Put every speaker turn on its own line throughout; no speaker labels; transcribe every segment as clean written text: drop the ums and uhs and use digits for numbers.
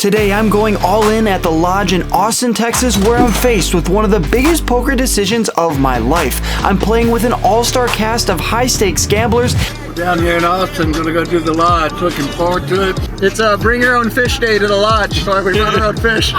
Today I'm going all in at the Lodge in Austin, Texas, where I'm faced with one of the biggest poker decisions of my life. I'm playing with an all-star cast of high-stakes gamblers.
We're down here in Austin, gonna go do the Lodge. Looking forward to it. It's a bring your own fish day to the Lodge, so we brought our own fish.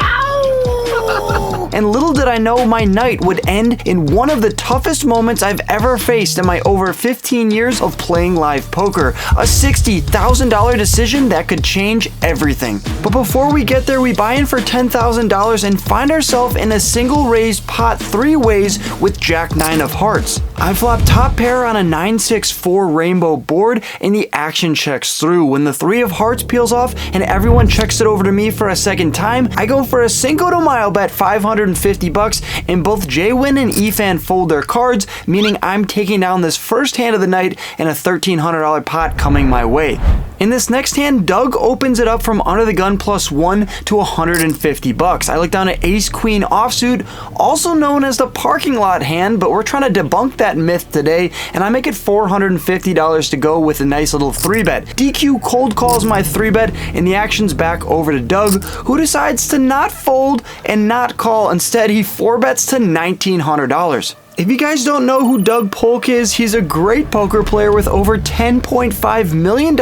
And little did I know my night would end in one of the toughest moments I've ever faced in my over 15 years of playing live poker. A $60,000 decision that could change everything. But before we get there, we buy in for $10,000 and find ourselves in a single raised pot 3 ways with Jack 9 of hearts. I flop top pair on a 9-6-4 rainbow board and the action checks through. When the 3 of hearts peels off and everyone checks it over to me for a second time, I go for a Cinco de Mayo bet $550 and both J-Win and E-Fan fold their cards, meaning I'm taking down this first hand of the night and a $1,300 pot coming my way. In this next hand, Doug opens it up from under the gun +1 to $150. I look down at ace queen offsuit, also known as the parking lot hand, but we're trying to debunk that myth today, and I make it $450 to go with a nice little 3-bet. DQ cold calls my 3-bet, and the action's back over to Doug, who decides to not fold and not call. Instead, he 4-bets to $1,900. If you guys don't know who Doug Polk is, he's a great poker player with over $10.5 million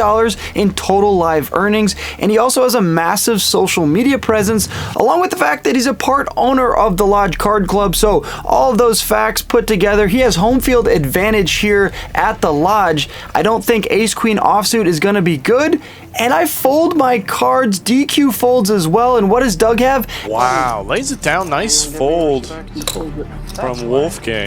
in total live earnings, and he also has a massive social media presence, along with the fact that he's a part owner of the Lodge Card Club. So all of those facts put together, he has home field advantage here at the Lodge. I don't think ace queen offsuit is going to be good, and I fold my cards. DQ folds as well, and what does Doug have?
Wow, lays it down, nice fold from Wolfgang.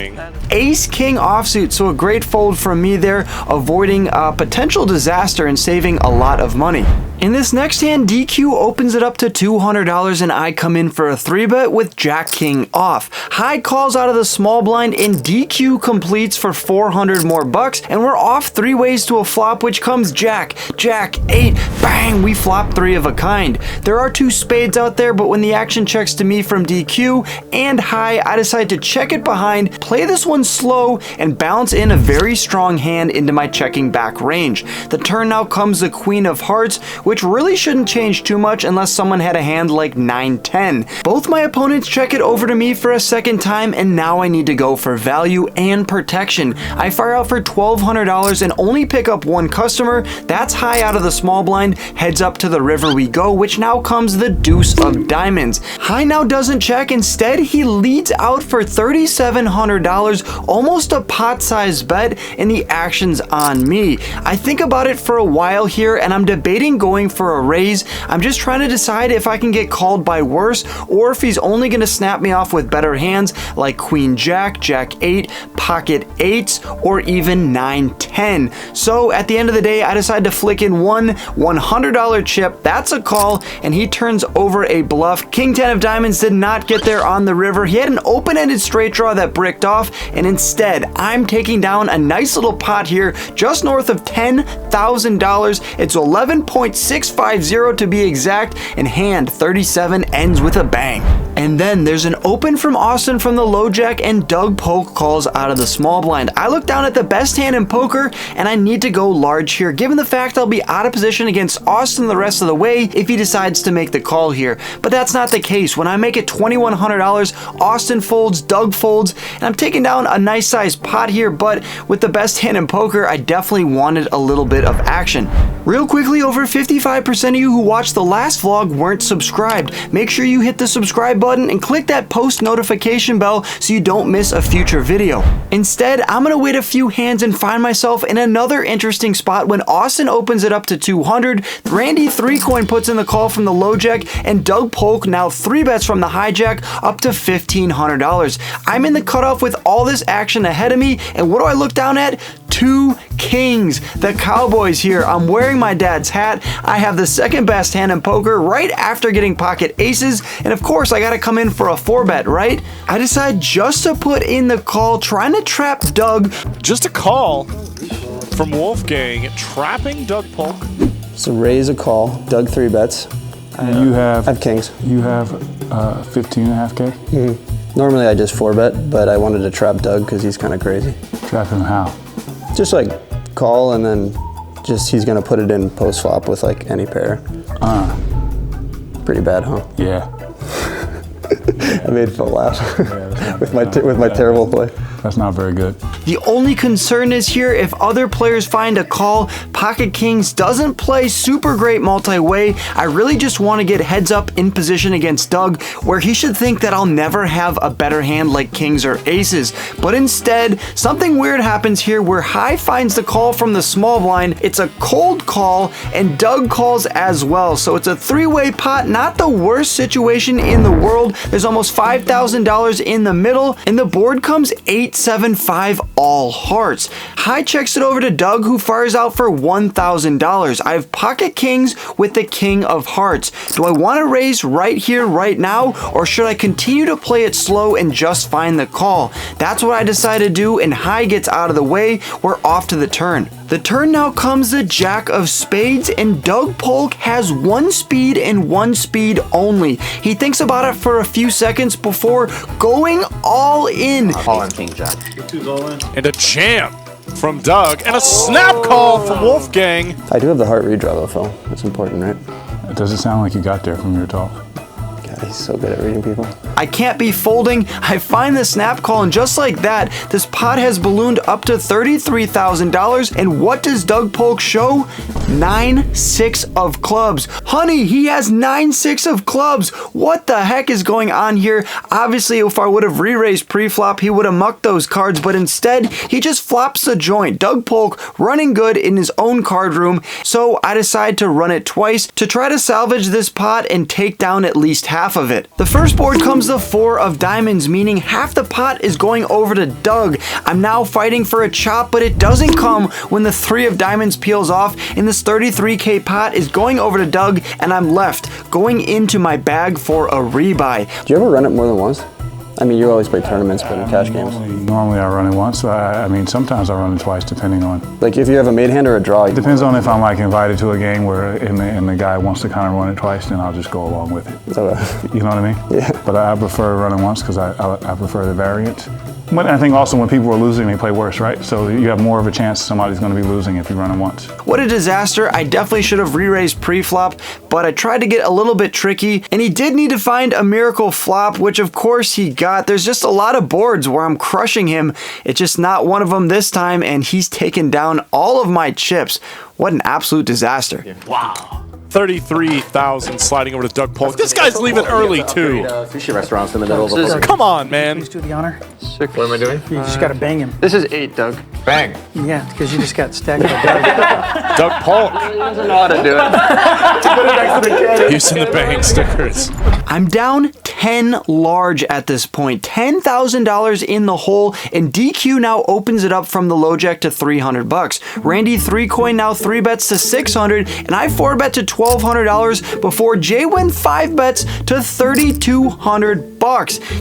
Ace king offsuit, so a great fold from me there, avoiding a potential disaster and saving a lot of money. In this next hand, DQ opens it up to $200 and I come in for a 3-bet with Jack King off. High calls out of the small blind and DQ completes for $400 more bucks, and we're off 3 ways to a flop, which comes Jack, 8, bang, we flop 3 of a kind. There are 2 spades out there, but when the action checks to me from DQ and high, I decide to check it behind, play this one slow, and bounce in a very strong hand into my checking back range. The turn now comes the queen of hearts, which really shouldn't change too much unless someone had a hand like 9-10. Both my opponents check it over to me for a second time, and now I need to go for value and protection. I fire out for $1,200 and only pick up 1 customer. That's high out of the small blind. Heads up to the river we go, which now comes the deuce of diamonds. High now doesn't check. Instead, he leads out for $3,700, almost a pot-sized bet, and the action's on me. I think about it for a while here, and I'm debating going for a raise. I'm just trying to decide if I can get called by worse, or if he's only going to snap me off with better hands like Queen Jack, Jack 8, Pocket 8s, or even 9-10. So at the end of the day, I decide to flick in one $100 chip. That's a call, and he turns over a bluff. King 10 of diamonds did not get there on the river. He had an open-ended straight draw that bricked off, and instead, I'm taking down a nice little pot here, just north of $10,000. It's 11.650 to be exact, and hand 37 ends with a bang. And then there's an open from Austin from the low jack, and Doug Polk calls out of the small blind. I look down at the best hand in poker, and I need to go large here, given the fact I'll be out of position against Austin the rest of the way if he decides to make the call here. But that's not the case. When I make it $2,100, Austin folds, Doug folds, and I'm taking down a nice sized pot here, but with the best hand in poker, I definitely wanted a little bit of action. Real quickly, over 55% of you who watched the last vlog weren't subscribed. Make sure you hit the subscribe button and click that post notification bell so you don't miss a future video. Instead, I'm gonna wait a few hands and find myself in another interesting spot when Austin opens it up to 200, Randy 3-coin puts in the call from the low jack, and Doug Polk now 3-bets from the hijack up to $1,500. I'm in the cutoff with all this action ahead of me, and what do I look down at? 2 kings, the Cowboys here. I'm wearing my dad's hat. I have the second best hand in poker right after getting pocket aces, and of course I gotta come in for a 4-bet, right? I decide just to put in the call, trying to trap Doug.
Just a call from Wolfgang, trapping Doug Polk.
So raise a call, Doug 3-bets.
You have.
I have kings.
You have 15.5K.
Mm-hmm. Normally I just 4-bet, but I wanted to trap Doug because he's kind of crazy.
Trap him how?
Just like call and then just he's gonna put it in post flop with like any pair. Pretty bad, huh?
Yeah.
I made Phil laugh with my terrible play.
That's not very good.
The only concern is here, if other players find a call, Pocket Kings doesn't play super great multi-way. I really just want to get heads up in position against Doug, where he should think that I'll never have a better hand like kings or aces. But instead, something weird happens here where High finds the call from the small blind. It's a cold call, and Doug calls as well. So it's a three-way pot, not the worst situation in the world. There's almost $5,000 in the middle, and the board comes 8-7-5 all hearts. High checks it over to Doug, who fires out for $1,000. I have pocket kings with the king of hearts. Do I want to raise right here, right now, or should I continue to play it slow and just find the call? That's what I decided to do, and High gets out of the way. We're off to the turn. The turn now comes the jack of spades, and Doug Polk has one speed and one speed only. He thinks about it for a few seconds before going all in.
Calling king jack.
And a jam from Doug, and a snap call from Wolfgang.
I do have the heart redraw though, Phil. That's important, right?
It doesn't sound like you got there from your talk.
God, he's so good at reading people.
I can't be folding. I find the snap call, and just like that, this pot has ballooned up to $33,000. And what does Doug Polk show? 9-6 of clubs. Honey, he has 9-6 of clubs. What the heck is going on here? Obviously, if I would have re-raised pre-flop, he would have mucked those cards, but instead, he just flops the joint. Doug Polk running good in his own card room, so I decide to run it twice to try to salvage this pot and take down at least half of it. The first board comes the 4 of diamonds, meaning half the pot is going over to Doug. I'm now fighting for a chop, but it doesn't come when the 3 of diamonds peels off, and this $33K pot is going over to Doug, and I'm left going into my bag for a rebuy.
Do you ever run it more than once? I mean, you always play tournaments, but in cash games.
Normally I run it once. I mean, sometimes I run it twice, depending on.
Like if you have a made hand or a draw.
It depends on if I'm like invited to a game where and the guy wants to kind of run it twice, then I'll just go along with it.
So,
you know what I mean?
Yeah.
But I prefer running once because I prefer the variance. But I think also when people are losing, they play worse, right? So you have more of a chance somebody's going to be losing if you run it once.
What a disaster. I definitely should have re-raised pre-flop, but I tried to get a little bit tricky, and he did need to find a miracle flop, which of course he got. There's just a lot of boards where I'm crushing him. It's just not one of them this time, and he's taken down all of my chips. What an absolute disaster.
Wow. 33,000 sliding over to Doug Polk. This guy's leaving early too.
Sushi restaurants in the middle of the park.
Come on, man.
Please do the honor.
What am I doing?
You just got to bang him.
This is 8, Doug.
Bang.
Yeah, because you just got stacked with Doug.
Doug Polk
He doesn't know how to do it.
using the bang stickers.
I'm down 10 large at this point, $10,000 in the hole, and DQ now opens it up from the low jack to $300. Randy 3 coin now 3 bets to $600, and I 4 bet to $1,200 before Jay Win 5 bets to $3,200.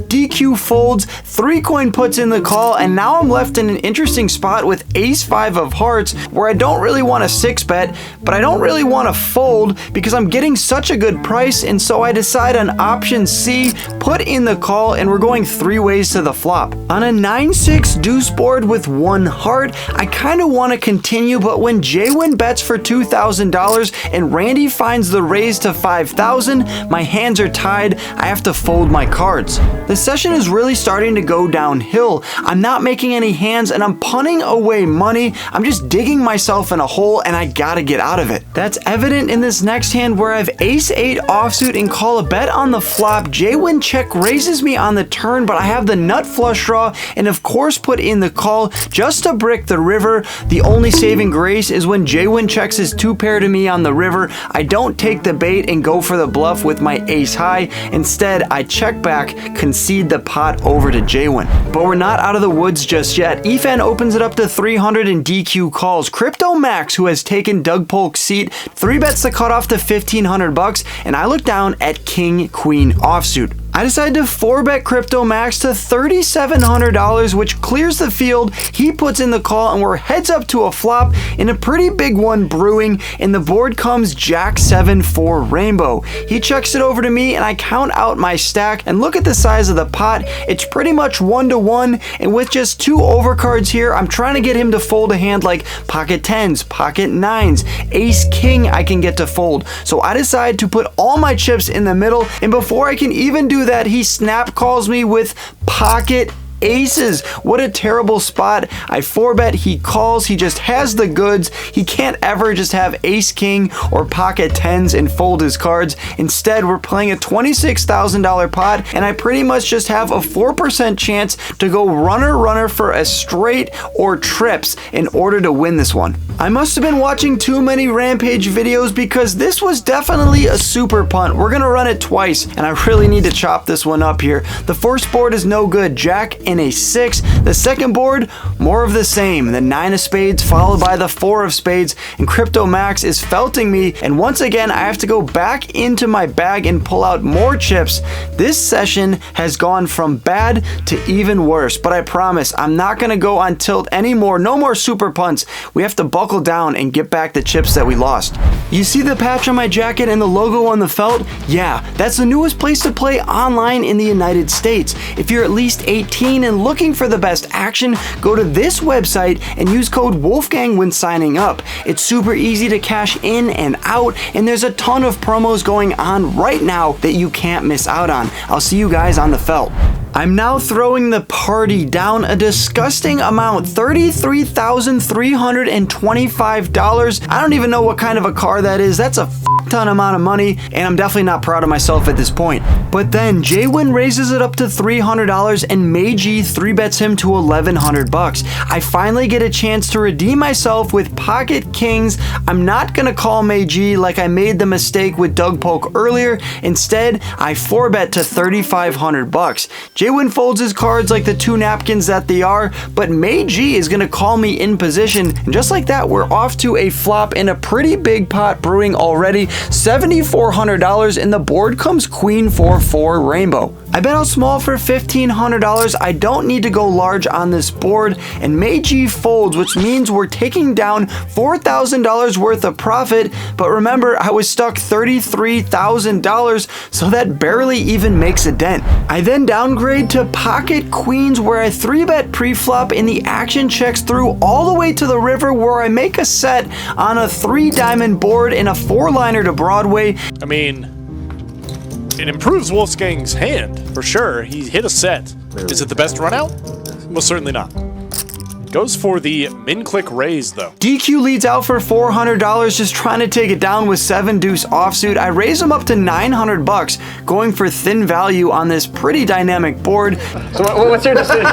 DQ folds, 3 coin puts in the call, and now I'm left in an interesting spot with ace 5 of hearts, where I don't really want to 6 bet, but I don't really want to fold because I'm getting such a good price, and so I decide on option C, put in the call, and we're going 3 ways to the flop. On a 9-6 deuce board with 1 heart, I kind of want to continue, but when Jay Win bets for $2,000 and Randy finds the raise to $5,000, my hands are tied. I have to fold my cards. The session is really starting to go downhill. I'm not making any hands, and I'm punting away money. I'm just digging myself in a hole, and I gotta get out of it. That's evident in this next hand where I have ace-8 offsuit and call a bet on the flop. Jay Win check raises me on the turn, but I have the nut flush draw, and of course put in the call just to brick the river. The only saving grace is when Jay Win checks his 2-pair to me on the river, I don't take the bait and go for the bluff with my ace high. Instead, I check back, concede the pot over to Jay Win. But we're not out of the woods just yet. Efan opens it up to 300 and DQ calls. Crypto Max, who has taken Doug Polk's seat, 3 bets the cutoff to $1,500, and I look down at King Queen offsuit. I decided to 4-bet Crypto Max to $3,700, which clears the field. He puts in the call, and we're heads up to a flop in a pretty big one brewing, and the board comes Jack 7-4 Rainbow. He checks it over to me, and I count out my stack, and look at the size of the pot. It's pretty much 1-to-1, and with just 2 overcards here, I'm trying to get him to fold a hand like pocket 10s, pocket 9s, ace king I can get to fold. So I decide to put all my chips in the middle, and before I can even do that, he snap calls me with pocket aces. What a terrible spot. I 4-bet, he calls, he just has the goods. He can't ever just have ace king or pocket 10s and fold his cards. Instead, we're playing a $26,000 pot, and I pretty much just have a 4% chance to go runner for a straight or trips in order to win this one. I must have been watching too many Rampage videos, because this was definitely a super punt. We're gonna run it twice, and I really need to chop this one up here. The first board is no good. Jack and a 6. The second board, more of the same. The 9 of spades followed by the 4 of spades, and Crypto Max is felting me, and once again I have to go back into my bag and pull out more chips. This session has gone from bad to even worse, but I promise I'm not gonna go on tilt anymore. No more super punts. We have to buckle down and get back the chips that we lost. You see the patch on my jacket and the logo on the felt? Yeah, that's the newest place to play online in the United States. If you're at least 18 and looking for the best action, go to this website and use code Wolfgang when signing up. It's super easy to cash in and out, and there's a ton of promos going on right now that you can't miss out on. I'll see you guys on the felt. I'm now throwing the party down a disgusting amount, $33,325. I don't even know what kind of a car that is. That's a ton amount of money, and I'm definitely not proud of myself at this point. But then Jaywin raises it up to $300, and Meiji 3-bets him to $1,100. I finally get a chance to redeem myself with pocket kings. I'm not gonna call Meiji like I made the mistake with Doug Polk earlier. Instead, I 4-bet to $3,500. Jaywin folds his cards like the 2 napkins that they are, but Meiji is gonna call me in position, and just like that, we're off to a flop in a pretty big pot brewing already. $7,400, and the board comes Queen 4-4 Rainbow. I bet out small for $1,500. I don't need to go large on this board, and Meiji folds, which means we're taking down $4,000 worth of profit. But remember, I was stuck $33,000, so that barely even makes a dent. I then downgrade to pocket queens, where I 3-bet pre-flop, and the action checks through all the way to the river, where I make a set on a 3-diamond board and a 4-liner to Broadway.
I mean, it improves Wolfgang's hand, for sure. He hit a set. Is it the best run out? Most certainly not. Goes for the min-click raise, though.
DQ leads out for $400, just trying to take it down with 7-deuce offsuit. I raise him up to $900, going for thin value on this pretty dynamic board.
So what's your decision?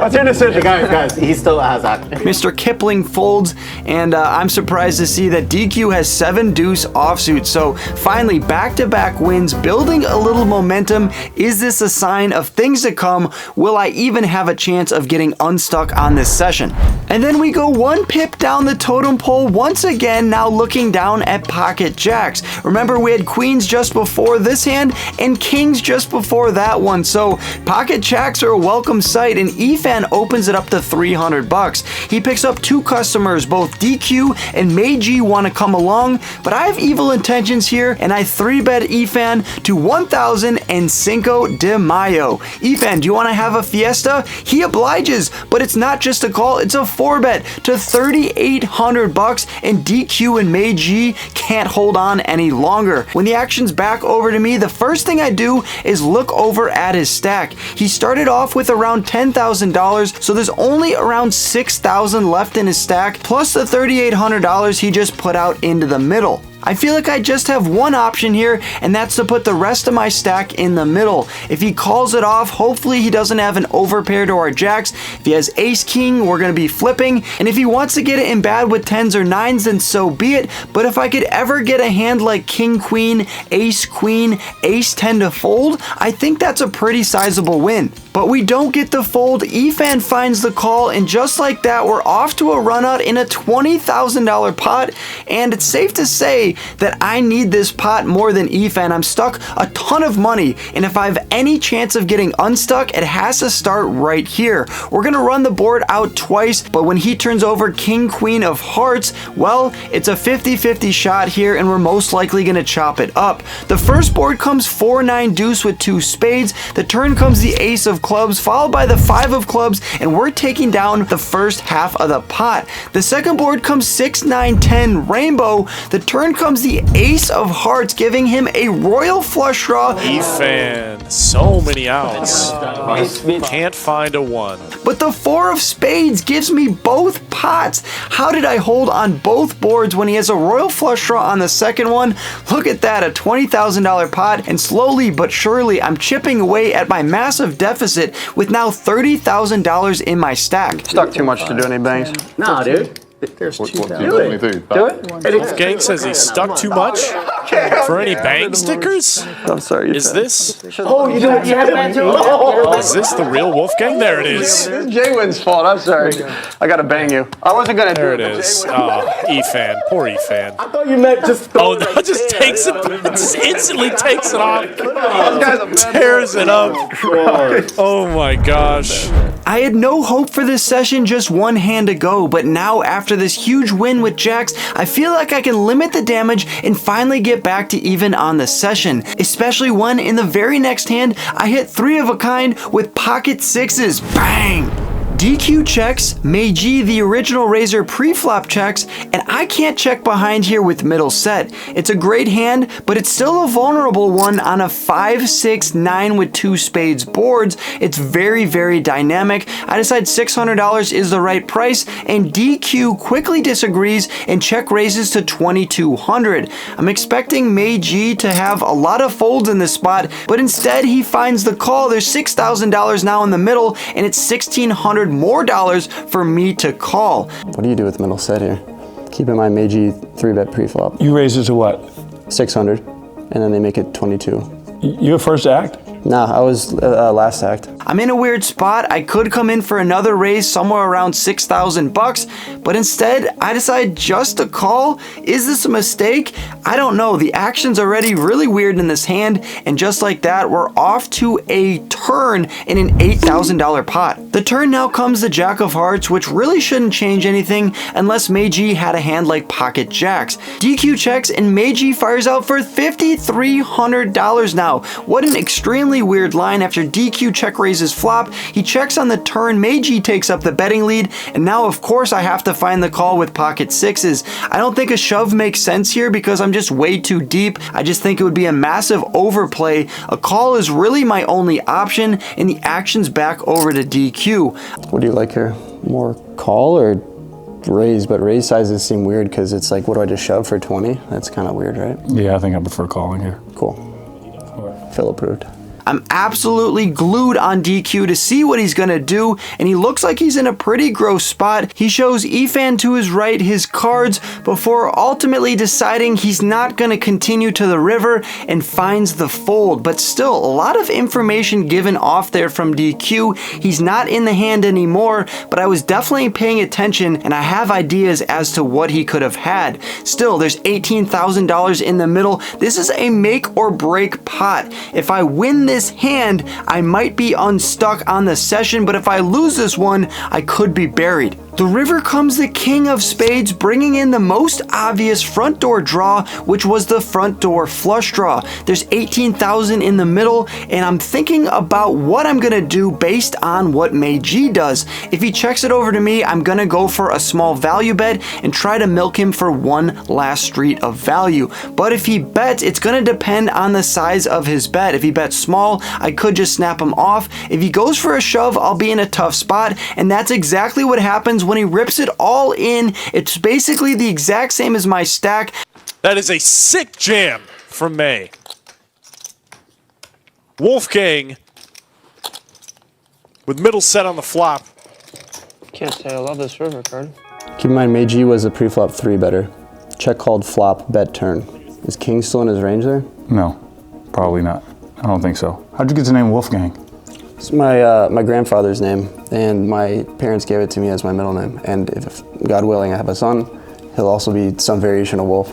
What's your decision? Guys, he still has that.
Mr. Kipling folds, and I'm surprised to see that DQ has 7-deuce offsuit. So finally, back-to-back wins, building a little momentum. Is this a sign of things to come? Will I even have a chance of getting unstuck on this session? And then we go 1 pip down the totem pole once again, now looking down at pocket jacks. Remember, we had queens just before this hand and kings just before that one, so pocket jacks are a welcome sight, and Efan opens it up to $300. He picks up 2 customers, both DQ and Meiji want to come along, but I have evil intentions here, and I 3-bet Efan to 1,000 and Cinco de Mayo. Efan, do you want to have a fiesta? He obliges, but it's not just a call, it's a 4-bet to $3,800, and DQ and Meiji can't hold on any longer. When the action's back over to me, the first thing I do is look over at his stack. He started off with around $10,000, so there's only around $6,000 left in his stack, plus the $3,800 he just put out into the middle. I feel like I just have one option here, and that's to put the rest of my stack in the middle. If he calls it off, hopefully he doesn't have an overpair to our jacks. If he has ace king, we're going to be flipping, and if he wants to get it in bad with 10s or 9s, then so be it. But if I could ever get a hand like king queen, ace queen, ace 10 to fold, I think that's a pretty sizable win. But we don't get the fold. Efan finds the call, and just like that, we're off to a run out in a $20,000 pot. And it's safe to say that I need this pot more than Efan. I'm stuck a ton of money, and if I have any chance of getting unstuck, it has to start right here. We're gonna run the board out twice, but when he turns over King, Queen of Hearts, well, it's a 50-50 shot here, and we're most likely gonna chop it up. The first board comes 4-9 deuce with 2 spades. The turn comes the ace of clubs, followed by the 5 of clubs, and we're taking down the first half of the pot. The second board comes 6-9-10 rainbow. The turn comes the ace of hearts, giving him a royal flush draw.
Efan, so many outs. Can't find a 1.
But the 4 of spades gives me both pots. How did I hold on both boards when he has a royal flush draw on the second one? Look at that, a $20,000 pot, and slowly but surely I'm chipping away at my massive deficit with now $30,000 in my stack.
Stuck too much to do any bangs.
Nah, dude.
There's 2,000.
Do it.
Wolfgang says he's stuck too much. For any bang stickers?
I'm sorry.
Is this?
Oh, you do it. You have that too.
Is this the real Wolfgang? There it is.
It's Jaywin's fault. I'm sorry. I gotta bang you. I wasn't gonna
There it
do it.
is. Oh, Efan. Poor Efan.
I thought you meant just.
Oh, no, it just takes it. It just instantly takes it off. Tears it up. Oh my gosh.
I had no hope for this session, just one hand to go, but now after this huge win with jacks, I feel like I can limit the damage and finally get back to even on the session, especially when in the very next hand, I hit 3 of a kind with pocket 6s. Bang! DQ checks, Meiji the original Razor pre-flop checks, and I can't check behind here with middle set. It's a great hand, but it's still a vulnerable one on a 5, 6, 9 with 2 spades boards. It's very, very dynamic. I decide $600 is the right price, and DQ quickly disagrees and check raises to $2,200. I'm expecting Meiji to have a lot of folds in this spot, but instead he finds the call. There's $6,000 now in the middle, and it's $1,600 more dollars for me to call.
What do you do with middle set here? Keep in mind Meiji 3-bet pre-flop.
You raise it to what?
600, and then they make it 22.
Your first act?
Nah, I was last act.
I'm in a weird spot. I could come in for another raise somewhere around 6,000 bucks, but instead I decide just to call. Is this a mistake? I don't know. The action's already really weird in this hand, and just like that, we're off to a turn in an $8,000 pot. The turn now comes the Jack of Hearts, which really shouldn't change anything unless Meiji had a hand like pocket jacks. DQ checks, and Meiji fires out for $5,300 now. What an extremely weird line. After DQ check raises flop, he checks on the turn, Meiji takes up the betting lead, and now of course I have to find the call with pocket 6s. I don't think a shove makes sense here because I'm just way too deep. I just think it would be a massive overplay. A call is really my only option, and the action's back over to DQ.
What do you like here? More call or raise? But raise sizes seem weird because it's like, what do I just shove for 20? That's kind of weird, right?
Yeah, I think I prefer calling here.
Cool. Phil approved.
I'm absolutely glued on DQ to see what he's gonna do, and he looks like he's in a pretty gross spot. He shows Efan to his right his cards before ultimately deciding he's not gonna continue to the river and finds the fold. But still, a lot of information given off there from DQ. He's not in the hand anymore, but I was definitely paying attention, and I have ideas as to what he could have had. Still, there's $18,000 in the middle. This is a make or break pot. If I win this hand, I might be unstuck on the session, but if I lose this one, I could be buried. The river comes the king of spades, bringing in the most obvious front door draw, which was the front door flush draw. There's 18,000 in the middle, and I'm thinking about what I'm gonna do based on what Meiji does. If he checks it over to me, I'm gonna go for a small value bet and try to milk him for one last street of value. But if he bets, it's gonna depend on the size of his bet. If he bets small, I could just snap him off. If he goes for a shove, I'll be in a tough spot, and that's exactly what happens when he rips it all in. It's basically the exact same as my stack.
That is a sick jam from May. Wolfgang with middle set on the flop.
Can't say I love this river card. Keep in mind Meiji was a pre-flop 3-better. Check called flop, bet turn. Is king still in his range there?
No, probably not. I don't think so. How'd you get the name Wolfgang?
It's my grandfather's name, and my parents gave it to me as my middle name. And if God willing, I have a son, he'll also be some variation of Wolf.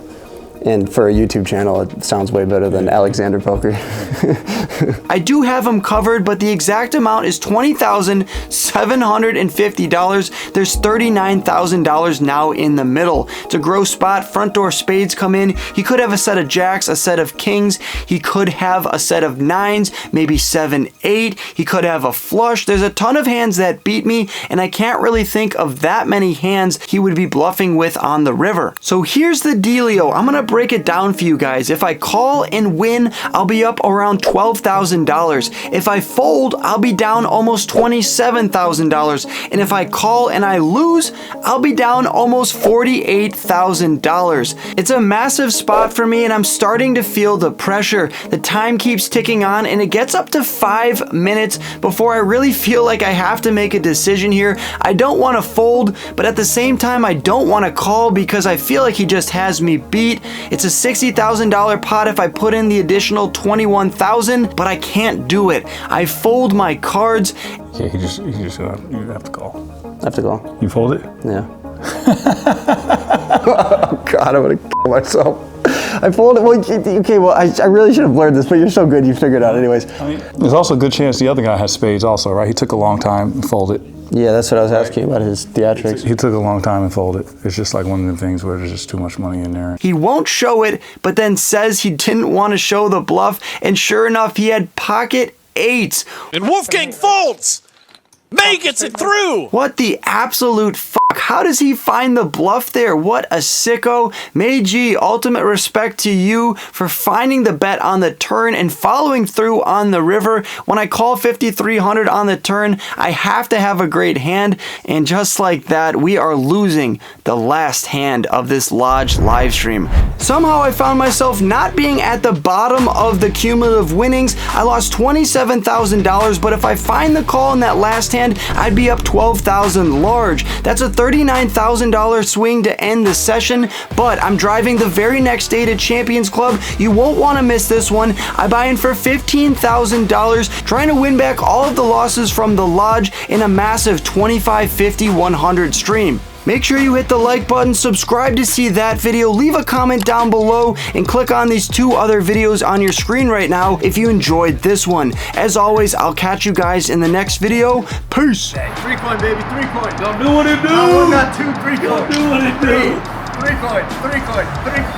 And for a YouTube channel, it sounds way better than Alexander Poker.
I do have him covered, but the exact amount is $20,750. There's $39,000 now in the middle. It's a gross spot. Front door spades come in. He could have a set of jacks, a set of kings. He could have a set of nines, maybe 7, 8. He could have a flush. There's a ton of hands that beat me, and I can't really think of that many hands he would be bluffing with on the river. So here's the dealio. I'm gonna break it down for you guys. If I call and win, I'll be up around $12,000. If I fold, I'll be down almost $27,000. And if I call and I lose, I'll be down almost $48,000. It's a massive spot for me, and I'm starting to feel the pressure. The time keeps ticking on, and it gets up to 5 minutes before I really feel like I have to make a decision here. I don't want to fold, but at the same time, I don't want to call because I feel like he just has me beat. It's a $60,000 pot if I put in the additional $21,000, but I can't do it. I fold my cards.
Yeah, you have to call.
I have to go.
You fold it?
Yeah. Oh God, I'm gonna kill myself. I folded. Well, okay. Well, I really should have learned this, but you're so good. You figured it out, anyways.
I mean, there's also a good chance the other guy has spades, also, right? He took a long time and folded.
Yeah, that's what I was asking about his theatrics.
He took a long time and folded. It's just like one of the things where there's just too much money in there.
He won't show it, but then says he didn't want to show the bluff, and sure enough, he had pocket 8s.
And Wolfgang folds! May gets it through!
What the absolute fuck? How does he find the bluff there? What a sicko. May G, ultimate respect to you for finding the bet on the turn and following through on the river. When I call 5,300 on the turn, I have to have a great hand. And just like that, we are losing the last hand of this Lodge live stream. Somehow I found myself not being at the bottom of the cumulative winnings. I lost $27,000, but if I find the call in that last hand, I'd be up 12,000 large. That's a $39,000 swing to end the session, but I'm driving the very next day to Champions Club. You won't want to miss this one. I buy in for $15,000, trying to win back all of the losses from the Lodge in a massive 25, 50, 100 stream. Make sure you hit the like button, subscribe to see that video, leave a comment down below, and click on these 2 other videos on your screen right now if you enjoyed this one. As always, I'll catch you guys in the next video. Peace!
3 coin, baby, 3 coin.
Don't do what it do.
No, not 2, 3 coin.
Don't do what it do.
3 coin, 3 coin, 3 coin.